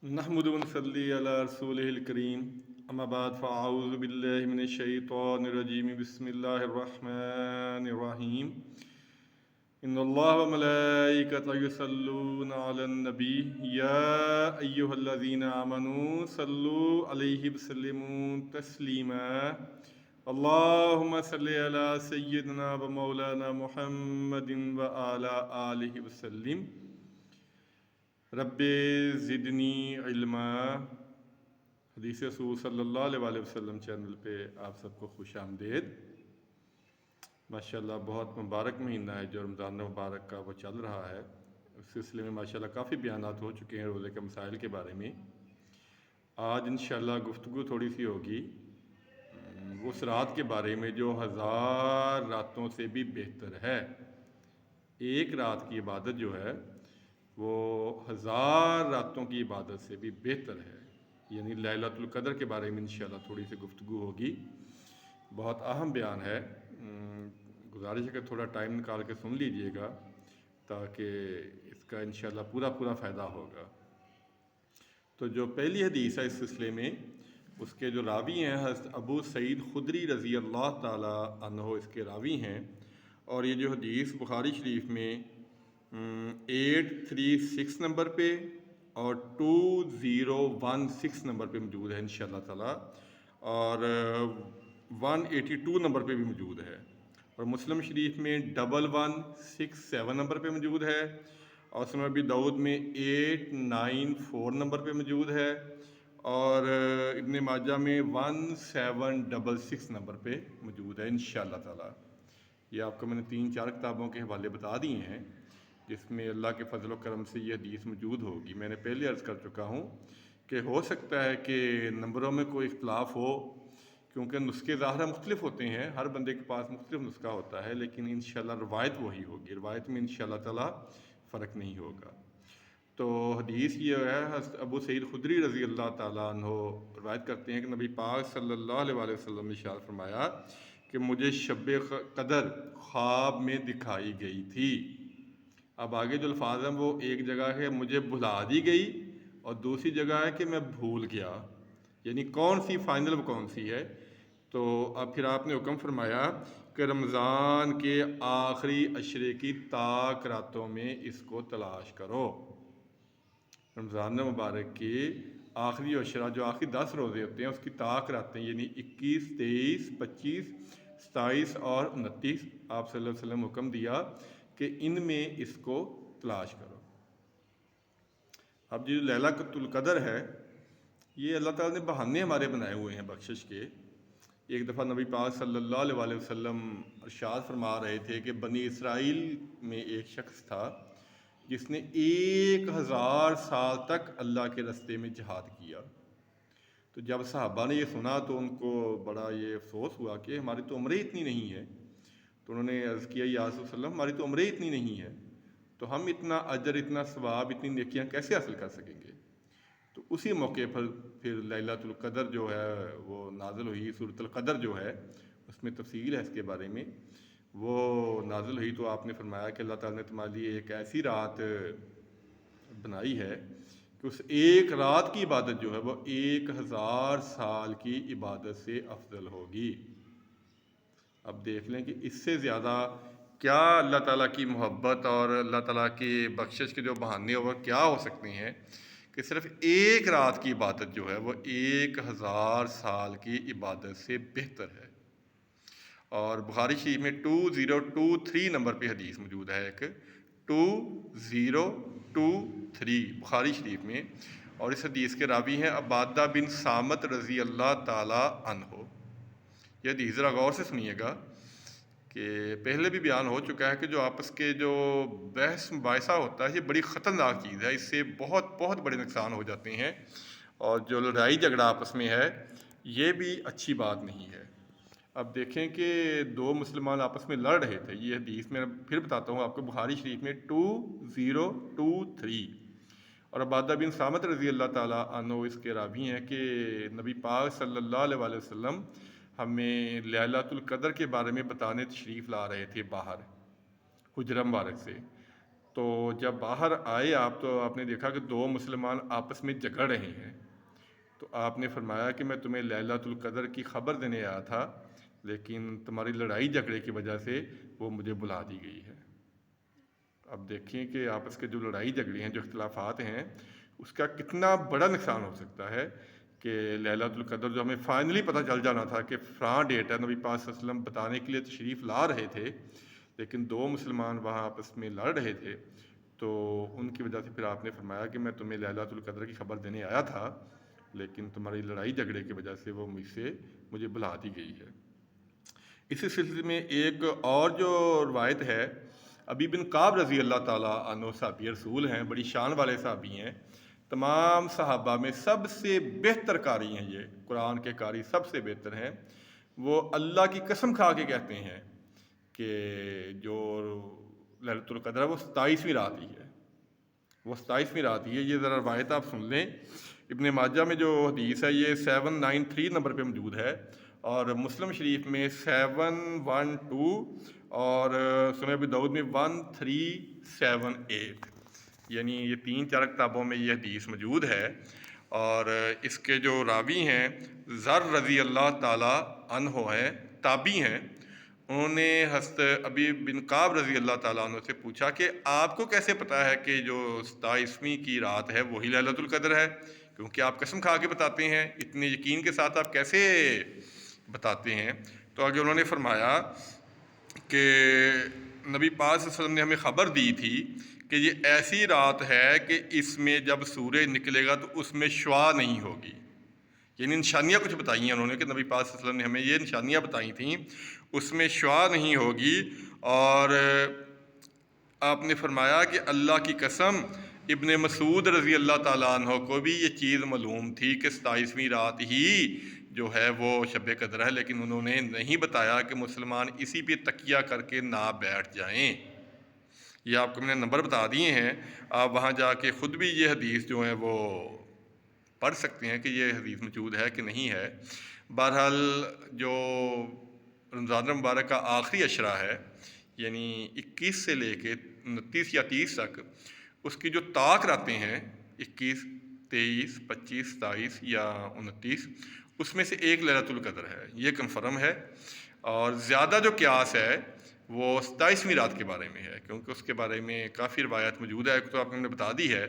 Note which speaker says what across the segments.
Speaker 1: نحمد ونصلي على رسوله الكريم اما بعد فاعوذ بالله من الشيطان الرجيم بسم الله الرحمن الرحيم ان الله وملائكته يصلون على النبي يا ايها الذين امنوا صلوا عليه وسلموا تسليما اللهم صل على سيدنا ومولانا محمد وعلى آله وسلم رب زدنی علما۔ حدیث رسول صلی اللہ علیہ وسلم چینل پہ آپ سب کو خوش آمدید۔ ماشاءاللہ بہت مبارک مہینہ ہے جو رمضان مبارک کا وہ چل رہا ہے۔ اس سلسلے میں ماشاءاللہ کافی بیانات ہو چکے ہیں روزے کے مسائل کے بارے میں۔ آج انشاءاللہ گفتگو تھوڑی سی ہوگی اس رات کے بارے میں جو 1000 راتوں سے بھی بہتر ہے۔ ایک رات کی عبادت جو ہے وہ 1000 راتوں کی عبادت سے بھی بہتر ہے، یعنی لیلۃ القدر کے بارے میں انشاءاللہ تھوڑی سی گفتگو ہوگی۔ بہت اہم بیان ہے، گزارش ہے کہ تھوڑا ٹائم نکال کے سن لیجئے گا تاکہ اس کا انشاءاللہ پورا فائدہ ہوگا۔ تو جو پہلی حدیث ہے اس سلسلے میں، اس کے جو راوی ہیں حضرت ابو سعید خدری رضی اللہ تعالی عنہ اس کے راوی ہیں، اور یہ جو حدیث بخاری شریف میں 836 نمبر پہ اور 2016 نمبر پہ موجود ہے انشاءاللہ تعالی، اور 182 نمبر پہ بھی موجود ہے، اور مسلم شریف میں 1167 نمبر پہ موجود ہے، اور سنن ابی داؤد میں 894 نمبر پہ موجود ہے، اور ابن ماجہ میں 1766 نمبر پہ موجود ہے انشاءاللہ تعالی۔ یہ آپ کو میں نے 3-4 کتابوں کے حوالے بتا دیے ہیں جس میں اللہ کے فضل و کرم سے یہ حدیث موجود ہوگی۔ میں نے پہلے عرض کر چکا ہوں کہ ہو سکتا ہے کہ نمبروں میں کوئی اختلاف ہو، کیونکہ نسخے ظاہرہ مختلف ہوتے ہیں، ہر بندے کے پاس مختلف نسخہ ہوتا ہے، لیکن انشاءاللہ روایت وہی ہوگی، روایت میں انشاءاللہ تعالی فرق نہیں ہوگا۔ تو حدیث یہ ہے، حضرت ابو سعید خدری رضی اللہ تعالیٰ عنہ روایت کرتے ہیں کہ نبی پاک صلی اللہ علیہ وسلم نے ارشاد فرمایا کہ مجھے شب قدر خواب میں دکھائی گئی تھی۔ اب آگے جو الفاظ ہیں وہ ایک جگہ ہے مجھے بھلا دی گئی، اور دوسری جگہ ہے کہ میں بھول گیا، یعنی کون سی فائنل وہ کون سی ہے؟ تو اب پھر آپ نے حکم فرمایا کہ رمضان کے آخری عشرے کی طاق راتوں میں اس کو تلاش کرو۔ رمضان مبارک کے آخری عشرہ جو آخری 10 روزے ہوتے ہیں اس کی طاق راتیں، یعنی 21، 23، 25، 27 اور 29، آپ صلی اللہ علیہ وسلم حکم دیا کہ ان میں اس کو تلاش کرو۔ اب جو لیلۃ القدر ہے، یہ اللہ تعالیٰ نے بہانے ہمارے بنائے ہوئے ہیں بخشش کے۔ ایک دفعہ نبی پاک صلی اللہ علیہ وسلم ارشاد فرما رہے تھے کہ بنی اسرائیل میں ایک شخص تھا جس نے 1000 سال تک اللہ کے راستے میں جہاد کیا۔ تو جب صحابہ نے یہ سنا تو ان کو بڑا یہ افسوس ہوا کہ ہماری تو عمریں اتنی نہیں ہے۔ تو انہوں نے عرض کیا یا رسول اللہ، ہماری تو عمریں اتنی نہیں ہے، تو ہم اتنا اجر، اتنا ثواب، اتنی نیکیاں کیسے حاصل کر سکیں گے؟ تو اسی موقع پر پھر لیلۃ القدر جو ہے وہ نازل ہوئی، سورۃ القدر جو ہے اس میں تفصیل ہے اس کے بارے میں، وہ نازل ہوئی۔ تو آپ نے فرمایا کہ اللہ تعالیٰ نے تمہارے لیے ایک ایسی رات بنائی ہے کہ اس ایک رات کی عبادت جو ہے وہ 1000 سال کی عبادت سے افضل ہوگی۔ اب دیکھ لیں کہ اس سے زیادہ کیا اللہ تعالیٰ کی محبت اور اللہ تعالیٰ کی بخشش کے جو بہانے وہ کیا ہو سکتے ہیں کہ صرف ایک رات کی عبادت جو ہے وہ 1000 سال کی عبادت سے بہتر ہے۔ اور بخاری شریف میں 2023 نمبر پہ حدیث موجود ہے، ایک 2023 بخاری شریف میں، اور اس حدیث کے راوی ہیں عبادہ بن صامت رضی اللہ تعالی عنہ۔ یہ حدیث ذرا غور سے سنیے گا کہ پہلے بھی بیان ہو چکا ہے کہ جو آپس کے جو بحث مباحثہ ہوتا ہے یہ بڑی خطرناک چیز ہے، اس سے بہت بڑے نقصان ہو جاتے ہیں، اور جو لڑائی جھگڑا آپس میں ہے یہ بھی اچھی بات نہیں ہے۔ اب دیکھیں کہ 2 مسلمان آپس میں لڑ رہے تھے، یہ حدیث میں پھر بتاتا ہوں آپ کو، بخاری شریف میں 2023، اور عبادہ بن صامت رضی اللہ تعالیٰ عنہ اس کے راوی ہیں کہ نبی پاک صلی اللہ علیہ وسلم ہمیں لیلۃ القدر کے بارے میں بتانے تشریف لا رہے تھے باہر حجرہ مبارک سے۔ تو جب باہر آئے آپ تو آپ نے دیکھا کہ دو مسلمان آپس میں جھگڑ رہے ہیں، تو آپ نے فرمایا کہ میں تمہیں لیلۃ القدر کی خبر دینے آیا تھا، لیکن تمہاری لڑائی جھگڑے کی وجہ سے وہ مجھے بلا دی گئی ہے۔ اب دیکھیں کہ آپس کے جو لڑائی جھگڑے ہیں، جو اختلافات ہیں، اس کا کتنا بڑا نقصان ہو سکتا ہے کہ لیلۃ القدر جو ہمیں فائنلی پتہ چل جانا تھا کہ فلاں ڈیٹ ہے، نبی پاک صلی اللہ علیہ وسلم بتانے کے لیے تشریف لا رہے تھے، لیکن دو مسلمان وہاں آپس میں لڑ رہے تھے، تو ان کی وجہ سے پھر آپ نے فرمایا کہ میں تمہیں لیلۃ القدر کی خبر دینے آیا تھا، لیکن تمہاری لڑائی جھگڑے کی وجہ سے وہ مجھے بلا دی گئی ہے۔ اسی سلسلے میں ایک اور جو روایت ہے، ابی بن کعب رضی اللہ تعالیٰ عنہ صحابی رسول ہیں، بڑی شان والے صحابی ہیں، تمام صحابہ میں سب سے بہتر قاری ہیں، یہ قرآن کے قاری سب سے بہتر ہیں۔ وہ اللہ کی قسم کھا کے کہتے ہیں کہ جو لیلۃ القدر ہے وہ 27ویں رات ہی ہے، وہ 27ویں رات ہی ہے۔ یہ ذرا روایت آپ سن لیں، ابن ماجہ میں جو حدیث ہے یہ 793 نمبر پہ موجود ہے، اور مسلم شریف میں 712، اور سنن ابی داؤد میں 1378، یعنی یہ 3-4 کتابوں میں یہ حدیث موجود ہے۔ اور اس کے جو راوی ہیں ذر رضی اللہ تعالیٰ عنہ ہیں، تابعی ہیں، انہوں نے حضرت ابی بن کعب رضی اللہ تعالیٰ عنہ سے پوچھا کہ آپ کو کیسے پتہ ہے کہ جو 27ویں کی رات ہے وہی لیلۃ القدر ہے، کیونکہ آپ قسم کھا کے بتاتے ہیں، اتنے یقین کے ساتھ آپ کیسے بتاتے ہیں؟ تو آگے انہوں نے فرمایا کہ نبی پاک صلی اللہ علیہ وسلم نے ہمیں خبر دی تھی کہ یہ ایسی رات ہے کہ اس میں جب سورج نکلے گا تو اس میں شعاع نہیں ہوگی، یعنی نشانیاں کچھ بتائی ہیں انہوں نے کہ نبی پاک صلی اللہ علیہ وسلم نے ہمیں یہ نشانیاں بتائی تھیں، اس میں شعاع نہیں ہوگی۔ اور آپ نے فرمایا کہ اللہ کی قسم ابن مسعود رضی اللہ تعالیٰ عنہ کو بھی یہ چیز معلوم تھی کہ 27ویں رات ہی جو ہے وہ شب قدر ہے، لیکن انہوں نے نہیں بتایا کہ مسلمان اسی پہ تکیہ کر کے نہ بیٹھ جائیں۔ یہ آپ کو میں نے نمبر بتا دیے ہیں، آپ وہاں جا کے خود بھی یہ حدیث جو ہے وہ پڑھ سکتے ہیں کہ یہ حدیث موجود ہے کہ نہیں ہے۔ بہرحال جو رمضان المبارک کا آخری عشرہ ہے، یعنی 21 سے لے کے 29 یا 30 تک، اس کی جو طاق راتیں ہیں 21، 23، 25، 27 یا 29، اس میں سے ایک لیلۃ القدر ہے، یہ کنفرم ہے۔ اور زیادہ جو قیاس ہے وہ 27ویں رات کے بارے میں ہے، کیونکہ اس کے بارے میں کافی روایت موجود ہے۔ تو آپ نے بتا دی ہے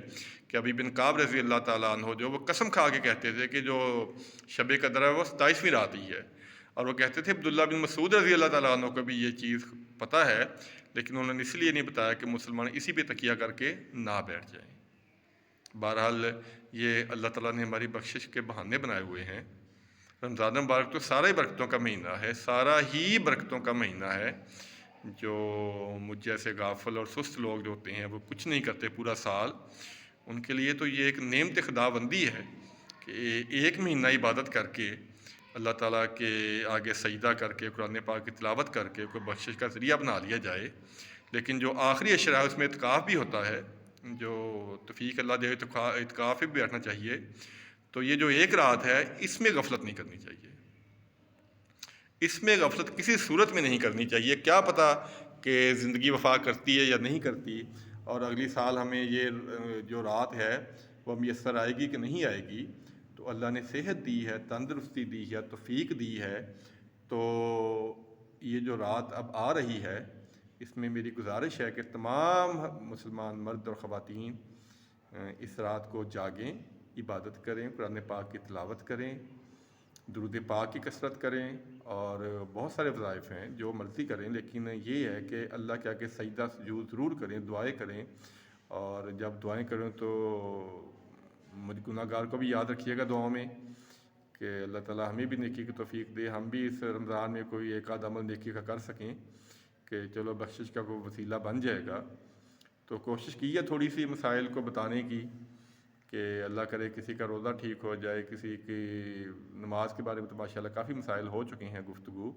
Speaker 1: کہ ابی بن کعب رضی اللہ تعالیٰ عنہ جو وہ قسم کھا کے کہتے تھے کہ جو شب قدر ہے وہ 27ویں رات ہی ہے، اور وہ کہتے تھے عبداللہ بن مسعود رضی اللہ تعالیٰ عنہ کو بھی یہ چیز پتہ ہے، لیکن انہوں نے اس لیے نہیں بتایا کہ مسلمان اسی پہ تکیہ کر کے نہ بیٹھ جائیں۔ بہرحال یہ اللہ تعالیٰ نے ہماری بخشش کے بہانے بنائے ہوئے ہیں۔ رمضان مبارک تو سارا ہی برکتوں کا مہینہ ہے، سارا ہی برکتوں کا مہینہ ہے۔ جو مجھ جیسے غافل اور سست لوگ جو ہوتے ہیں وہ کچھ نہیں کرتے پورا سال، ان کے لیے تو یہ ایک نعمت خداوندی ہے کہ ایک مہینہ عبادت کر کے اللہ تعالیٰ کے آگے سجدہ کر کے قرآن پاک کی تلاوت کر کے کوئی بخشش کا ذریعہ بنا لیا جائے۔ لیکن جو آخری عشرہ ہے اس میں اعتکاف بھی ہوتا ہے، جو توفیق اللہ دے اعتکاف بھی بیٹھنا چاہیے۔ تو یہ جو ایک رات ہے اس میں غفلت نہیں کرنی چاہیے، اس میں غفلت کسی صورت میں نہیں کرنی چاہیے۔ کیا پتہ کہ زندگی وفا کرتی ہے یا نہیں کرتی، اور اگلی سال ہمیں یہ جو رات ہے وہ میسر آئے گی کہ نہیں آئے گی۔ تو اللہ نے صحت دی ہے، تندرستی دی ہے، توفیق دی ہے، تو یہ جو رات اب آ رہی ہے اس میں میری گزارش ہے کہ تمام مسلمان مرد اور خواتین اس رات کو جاگیں، عبادت کریں، قرآن پاک کی تلاوت کریں، درود پاک کی کثرت کریں، اور بہت سارے وظائف ہیں جو مرضی کریں، لیکن یہ ہے کہ اللہ کے آگے سجدہ سجود ضرور کریں، دعائیں کریں، اور جب دعائیں کریں تو مجھ گناہ گار کو بھی یاد رکھیے گا دعاؤں میں کہ اللہ تعالیٰ ہمیں بھی نیکی کی توفیق دے، ہم بھی اس رمضان میں کوئی ایک آدھ عمل نیکی کا کر سکیں کہ چلو بخشش کا کوئی وسیلہ بن جائے گا۔ تو کوشش کی ہے تھوڑی سی مسائل کو بتانے کی کہ اللہ کرے کسی کا روزہ ٹھیک ہو جائے، کسی کی نماز کے بارے میں تو ماشاءاللہ کافی مسائل ہو چکے ہیں گفتگو۔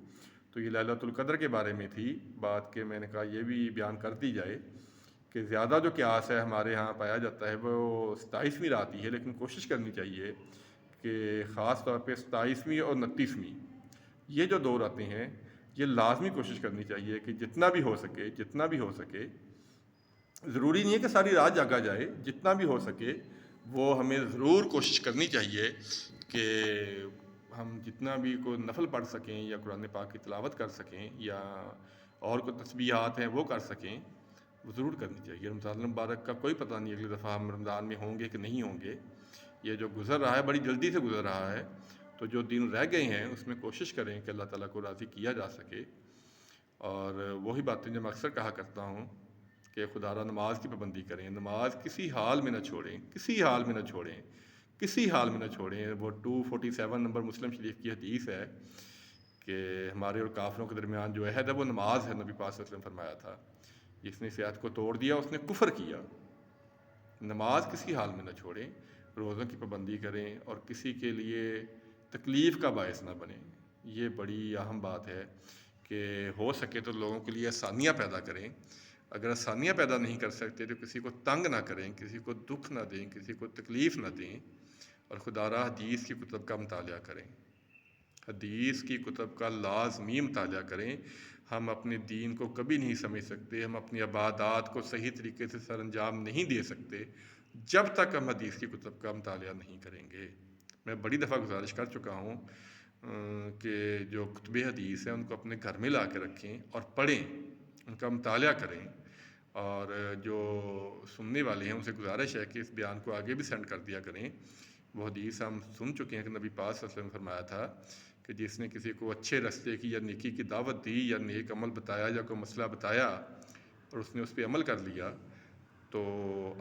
Speaker 1: تو یہ لیلۃ القدر کے بارے میں تھی بات کہ میں نے کہا یہ بھی بیان کر دی جائے کہ زیادہ جو قیاس ہے ہمارے ہاں پایا جاتا ہے وہ 27ویں رات ہی ہے، لیکن کوشش کرنی چاہیے کہ خاص طور پہ 27ویں اور 29ویں یہ جو دو راتیں ہیں یہ لازمی کوشش کرنی چاہیے کہ جتنا بھی ہو سکے ضروری نہیں ہے کہ ساری رات جاگا جائے، جتنا بھی ہو سکے وہ ہمیں ضرور کوشش کرنی چاہیے کہ ہم جتنا بھی کوئی نفل پڑھ سکیں یا قرآن پاک کی تلاوت کر سکیں یا اور کوئی تسبیحات ہیں وہ کر سکیں، وہ ضرور کرنی چاہیے۔ رمضان المبارک کا کوئی پتہ نہیں اگلی دفعہ ہم رمضان میں ہوں گے کہ نہیں ہوں گے، یہ جو گزر رہا ہے بڑی جلدی سے گزر رہا ہے، تو جو دن رہ گئے ہیں اس میں کوشش کریں کہ اللہ تعالیٰ کو راضی کیا جا سکے۔ اور وہی باتیں جو میں اکثر کہا کرتا ہوں کہ خدا را نماز کی پابندی کریں، نماز کسی حال میں نہ چھوڑیں، کسی حال میں نہ چھوڑیں، کسی حال میں نہ چھوڑیں۔ وہ 247 نمبر مسلم شریف کی حدیث ہے کہ ہمارے اور کافروں کے درمیان جو عہد ہے وہ نماز ہے، نبی پاک صلی اللہ علیہ وسلم فرمایا تھا، جس نے اس عہد کو توڑ دیا اس نے کفر کیا۔ نماز کسی حال میں نہ چھوڑیں، روزوں کی پابندی کریں اور کسی کے لیے تکلیف کا باعث نہ بنیں۔ یہ بڑی اہم بات ہے کہ ہو سکے تو لوگوں کے لیے آسانیاں پیدا کریں، اگر آسانیاں پیدا نہیں کر سکتے تو کسی کو تنگ نہ کریں، کسی کو دکھ نہ دیں، کسی کو تکلیف نہ دیں، اور خدا را حدیث کی کتب کا مطالعہ کریں، حدیث کی کتب کا لازمی مطالعہ کریں۔ ہم اپنے دین کو کبھی نہیں سمجھ سکتے، ہم اپنی عبادات کو صحیح طریقے سے سر انجام نہیں دے سکتے جب تک ہم حدیث کی کتب کا مطالعہ نہیں کریں گے۔ میں بڑی دفعہ گزارش کر چکا ہوں کہ جو کتب حدیث ہیں ان کو اپنے گھر میں لا کے رکھیں اور پڑھیں، ان کا مطالعہ کریں، اور جو سننے والے ہیں ان سے گزارش ہے کہ اس بیان کو آگے بھی سینڈ کر دیا کریں۔ وہ حدیث ہم سن چکے ہیں کہ نبی پاک صلی اللہ علیہ وسلم نے فرمایا تھا کہ جس نے کسی کو اچھے راستے کی یا نیکی کی دعوت دی یا نیک عمل بتایا یا کوئی مسئلہ بتایا اور اس نے اس پہ عمل کر لیا تو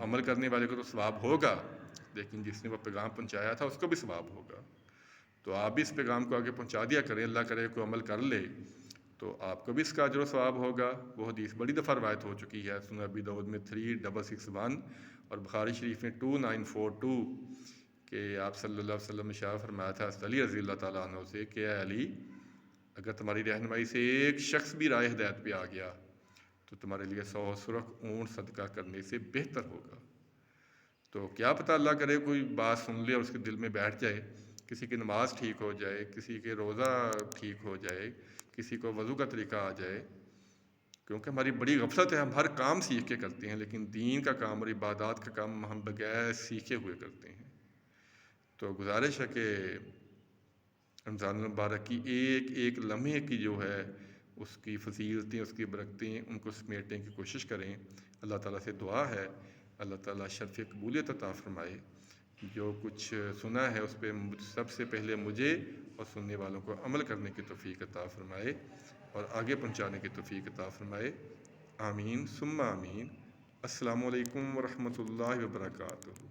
Speaker 1: عمل کرنے والے کو تو ثواب ہوگا، لیکن جس نے وہ پیغام پہنچایا تھا اس کو بھی ثواب ہوگا۔ تو آپ بھی اس پیغام کو آگے پہنچا دیا کریں، اللہ کرے کوئی عمل کر لے تو آپ کو بھی اس کا اجر و ثواب ہوگا۔ وہ حدیث بڑی دفعہ روایت ہو چکی ہے، سنن ابی داؤد میں 3661 اور بخاری شریف میں 2942 کہ آپ صلی اللہ علیہ وسلم نے ارشاد فرمایا تھا علی رضی اللہ تعالیٰ عنہ سے کہ اے علی، اگر تمہاری رہنمائی سے ایک شخص بھی راہ ہدایت پہ آ گیا تو تمہارے لیے 100 سرخ اونٹ صدقہ کرنے سے بہتر ہوگا۔ تو کیا پتہ اللہ کرے کوئی بات سن لے اور اس کے دل میں بیٹھ جائے، کسی کی نماز ٹھیک ہو جائے، کسی کے روزہ ٹھیک ہو جائے، کسی کو وضو کا طریقہ آ جائے، کیونکہ ہماری بڑی غفلت ہے، ہم ہر کام سیکھ کے کرتے ہیں لیکن دین کا کام اور عبادات کا کام ہم بغیر سیکھے ہوئے کرتے ہیں۔ تو گزارش ہے کہ رمضان المبارک کی ایک ایک لمحے کی جو ہے اس کی فضیلتیں، اس کی برکتیں، ان کو سمیٹنے کی کوشش کریں۔ اللہ تعالیٰ سے دعا ہے اللہ تعالیٰ شرف قبولیت عطا فرمائے۔ جو کچھ سنا ہے اس پہ سب سے پہلے مجھے اور سننے والوں کو عمل کرنے کی توفیق عطا فرمائے اور آگے پہنچانے کی توفیق عطا فرمائے۔ آمین ثم آمین۔ السلام علیکم ورحمۃ اللہ وبرکاتہ۔